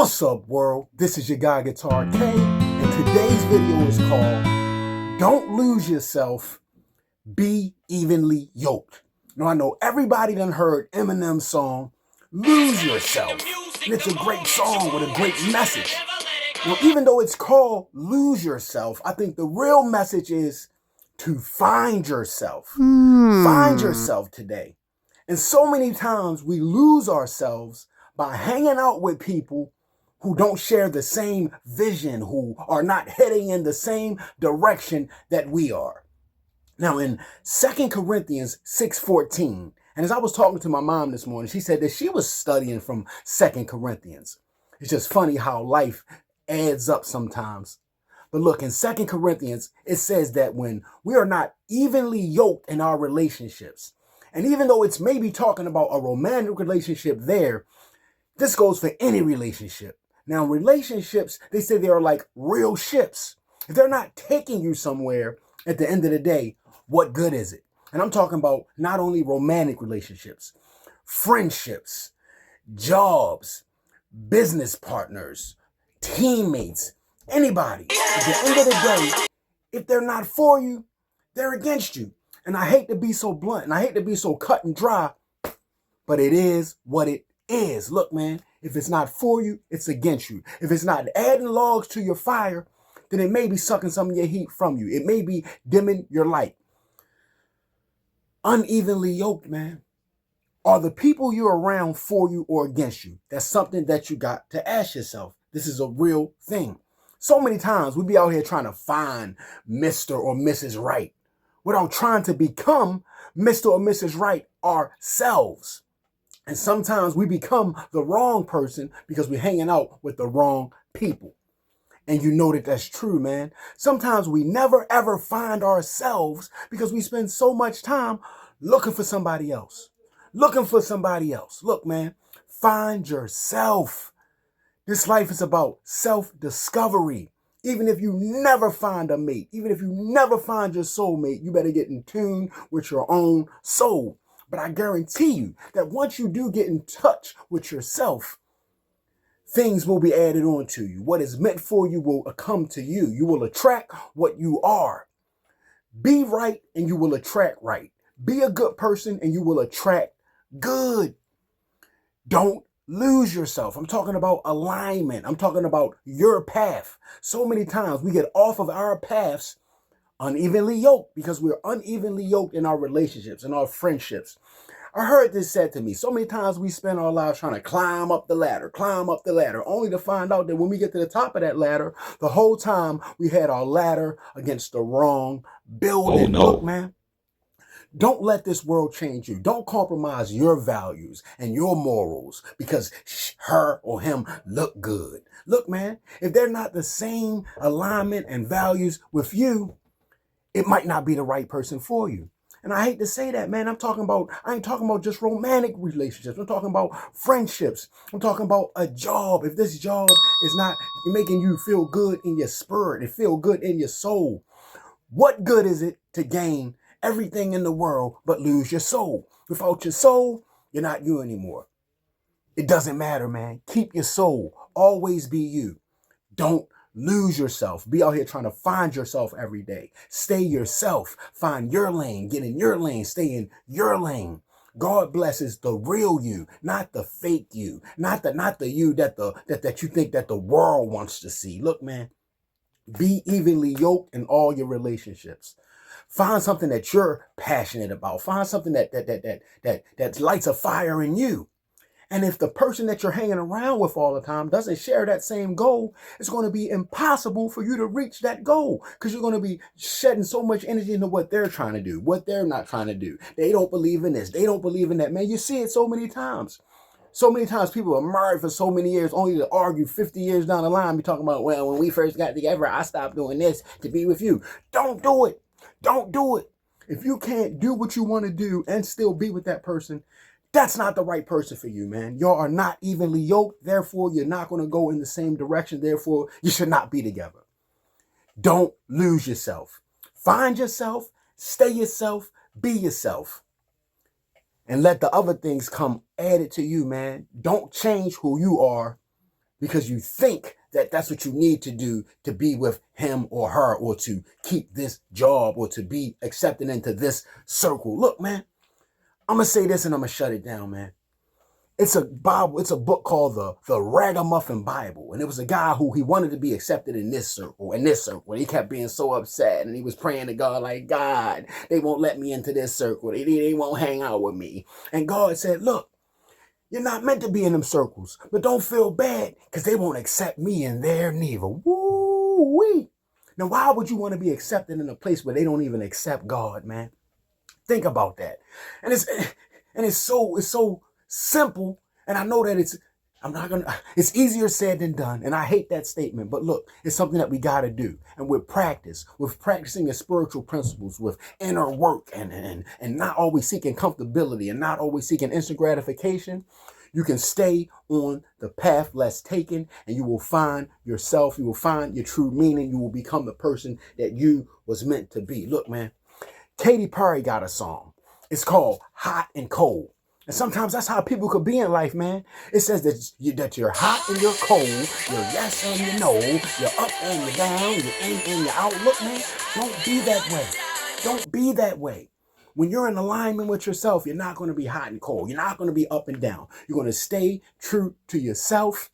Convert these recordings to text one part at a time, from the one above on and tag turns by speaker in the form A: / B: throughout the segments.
A: What's up, world? This is your guy Guitar K, and today's video is called Don't Lose Yourself, Be Evenly Yoked. Now, I know everybody done heard Eminem's song, Lose Yourself, and it's a great song with a great message. Now, even though it's called Lose Yourself, I think the real message is to find yourself. Find yourself today. And so many times we lose ourselves by hanging out with people who don't share the same vision, who are not heading in the same direction that we are. Now, in 2 Corinthians 6:14, and as I was talking to my mom this morning, she said that she was studying from 2 Corinthians. It's just funny how life adds up sometimes. But look, in 2 Corinthians, it says that when we are not evenly yoked in our relationships, and even though it's maybe talking about a romantic relationship there, this goes for any relationship. Now, relationships, they say they are like real ships. If they're not taking you somewhere at the end of the day, what good is it? And I'm talking about not only romantic relationships, friendships, jobs, business partners, teammates, anybody. At the end of the day, if they're not for you, they're against you. And I hate to be so blunt and I hate to be so cut and dry, but it is what it is. Look, man, if it's not for you, it's against you. If it's not adding logs to your fire, then it may be sucking some of your heat from you. It may be dimming your light. Unevenly yoked, man. Are the people you're around for you or against you? That's something that you got to ask yourself. This is a real thing. So many times we be out here trying to find Mr. or Mrs. Right without trying to become Mr. or Mrs. Right ourselves. And sometimes we become the wrong person because we're hanging out with the wrong people. And you know that that's true, man. Sometimes we never, ever find ourselves because we spend so much time looking for somebody else. Looking for somebody else. Look, man, find yourself. This life is about self-discovery. Even if you never find a mate, even if you never find your soulmate, you better get in tune with your own soul. But I guarantee you that once you do get in touch with yourself, things will be added on to you. What is meant for you will come to you. You will attract what you are. Be right and you will attract right. Be a good person and you will attract good. Don't lose yourself. I'm talking about alignment. I'm talking about your path. So many times we get off of our paths unevenly yoked because we're unevenly yoked in our relationships and our friendships. I heard this said to me. So many times we spend our lives trying to climb up the ladder, only to find out that when we get to the top of that ladder, the whole time we had our ladder against the wrong building. Oh, no. Look, man, don't let this world change you. Don't compromise your values and your morals because her or him look good. Look, man, if they're not the same alignment and values with you, it might not be the right person for you. And I hate to say that, man. I ain't talking about just romantic relationships. I'm talking about friendships. I'm talking about a job. If this job is not making you feel good in your spirit and feel good in your soul, what good is it to gain everything in the world but lose your soul? Without your soul, you're not you anymore. It doesn't matter, man. Keep your soul. Always be you. Don't lose yourself. Be out here trying to find yourself every day. Stay yourself. Find your lane. Get in your lane. Stay in your lane. God blesses the real you, not the fake you, not the you that you think that the world wants to see. Look, man, be evenly yoked in all your relationships. Find something that you're passionate about. Find something that lights a fire in you. And if the person that you're hanging around with all the time doesn't share that same goal, it's going to be impossible for you to reach that goal because you're going to be shedding so much energy into what they're trying to do, what they're not trying to do. They don't believe in this. They don't believe in that. Man, you see it so many times. So many times people are married for so many years only to argue 50 years down the line. Be talking about, well, when we first got together, I stopped doing this to be with you. Don't do it. Don't do it. If you can't do what you want to do and still be with that person, that's not the right person for you, man. Y'all are not evenly yoked. Therefore, you're not going to go in the same direction. Therefore, you should not be together. Don't lose yourself. Find yourself, stay yourself, be yourself. And let the other things come added to you, man. Don't change who you are because you think that that's what you need to do to be with him or her, or to keep this job, or to be accepted into this circle. Look, man, I'm going to say this and I'm going to shut it down, man. It's a Bible. It's a book called the Ragamuffin Bible, and it was a guy who he wanted to be accepted in this circle, and this circle. And he kept being so upset, and he was praying to God like, God, they won't let me into this circle. They won't hang out with me. And God said, look, you're not meant to be in them circles, but don't feel bad because they won't accept me in there neither. Woo-wee. Now, why would you want to be accepted in a place where they don't even accept God, man? Think about that. And it's so simple. And I know that it's easier said than done. And I hate that statement. But look, it's something that we got to do. And with practicing your spiritual principles, with inner work, and not always seeking comfortability and not always seeking instant gratification, you can stay on the path less taken, and you will find yourself. You will find your true meaning. You will become the person that you was meant to be. Look, man, Katy Perry got a song. It's called Hot and Cold. And sometimes that's how people could be in life, man. It says that you're hot and you're cold, you're yes and you're no, you're up and you're down, you're in and you're out. Look, man, don't be that way. Don't be that way. When you're in alignment with yourself, you're not going to be hot and cold. You're not going to be up and down. You're going to stay true to yourself.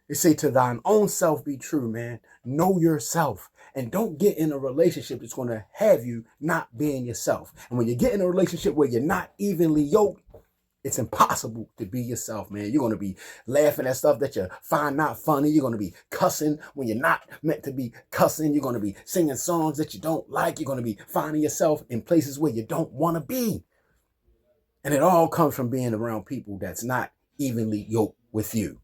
A: They say to thine own self be true, man. Know yourself. And don't get in a relationship that's going to have you not being yourself. And when you get in a relationship where you're not evenly yoked, it's impossible to be yourself, man. You're going to be laughing at stuff that you find not funny. You're going to be cussing when you're not meant to be cussing. You're going to be singing songs that you don't like. You're going to be finding yourself in places where you don't want to be. And it all comes from being around people that's not evenly yoked with you.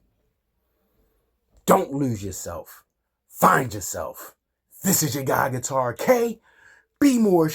A: Don't lose yourself. Find yourself. This is your guy, Guitar K. Be more